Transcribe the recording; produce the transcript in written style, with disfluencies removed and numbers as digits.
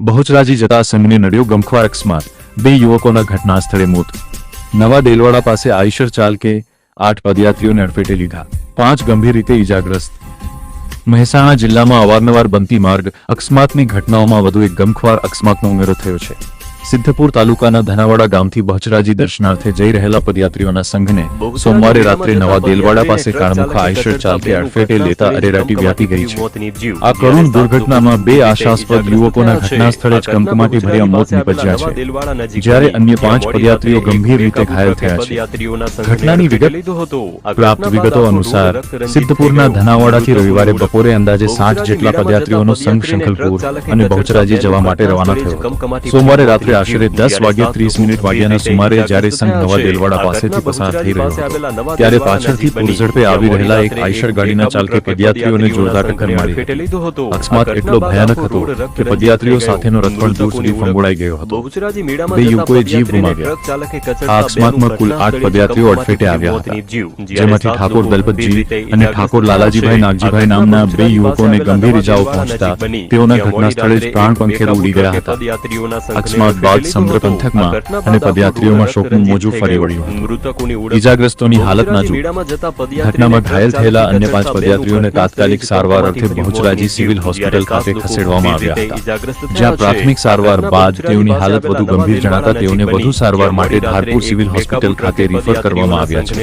બહુચરાજી જતા સંઘને નડ્યો ગમખ્વાર અકસ્માત, 2 યુવકોના ઘટના સ્થળે મોત। નવા દેલવાડા પાસે આઈશર ચાલકે 8 પદયાત્રીઓને અડફેટે લીધા, 5 ગંભીર રીતે ઈજાગ્રસ્ત। મહેસાણા જિલ્લામાં અવારનવાર બનતી માર્ગ અકસ્માતની ઘટનાઓમાં વધુ એક ગમખ્વાર અકસ્માતનો ઉમેરો થયો છે। સિદ્ધપુર તાલુકાના ધનાવાડા ગામથી બહુચરાજી દર્શનાર્થે જઈ રહેલા પદયાત્રીઓના સંઘને સોમવારે રાત્રે નવા દેલવાડા પાસે કાળમુખા આઈશર ચાલકે અડફેટે લેતા અરેરાટી વ્યાપી ગઈ છે। આ કરુણ દુર્ઘટનામાં 2 આશાસ્પદ યુવકોના ઘટના સ્થળે જ કમકમાટી ભર્યા મોત નીપજ્યા છે, જ્યારે અન્ય 5 પદયાત્રીઓ ગંભીર રીતે ઘાયલ થયા છે। ઘટનાની વિગત પ્રાપ્ત વિગતો અનુસાર સિદ્ધપુરના ધનાવાડાથી રવિવારે બપોરે અંદાજે 60 જેટલા પદયાત્રીઓનો સંઘ શંખલપુર અને બહુચરાજી જવા માટે રવાના થયો। સોમવારે રાત્રે આશરે 10:30 વાગ્યાના સુમારે જ્યારે સંઘ નવા દેલવાડા પાસેથી પસાર થઈ રહ્યો હતો, ત્યારે પાછળથી પૂરઝડપે આવી રહેલા એક આઈશર ગાડીના ચાલકે પદયાત્રીઓને જોરદાર ટક્કર મારી। અકસ્માત એટલો ભયાનક હતો કે પદયાત્રીઓ સાથેનો રથ પણ દૂર સુધી ફંગોળાઈ ગયો હતો। 2 યુવકોએ જીવ ગુમાવ્યા। આ અકસ્માતમાં કુલ 8 પદયાત્રીઓ અડફેટે આવ્યા હતા, જેમાંથી ઠાકોર દલપતજી અને ઠાકોર લાલાજીભાઈ નાગજીભાઈ નામના 2 યુવકોને ગંભીર ઇજાઓ પહોંચતા તેઓના ઘટના સ્થળે જ પ્રાણ પંખેર ઉડી ગયા હતા। અકસ્માત બાદ સમગ્ર પંથકમાં અને પદયાત્રીઓમાં શોકનું મોજું ફરી વળ્યું હતું। ઈજાગ્રસ્તોની હાલત નાજુક। ઘટનામાં ઘાયલ થયેલા અન્ય 5 પદયાત્રીઓને તાત્કાલિક સારવાર અર્થે બહુચરાજી સિવિલ હોસ્પિટલ ખાતે ખસેડવામાં આવ્યા હતા, જ્યાં પ્રાથમિક સારવાર બાદ તેઓની હાલત વધુ ગંભીર જણાતા તેઓને વધુ સારવાર માટે ધારપુર સિવિલ હોસ્પિટલ ખાતે રિફર કરવામાં આવ્યા છે।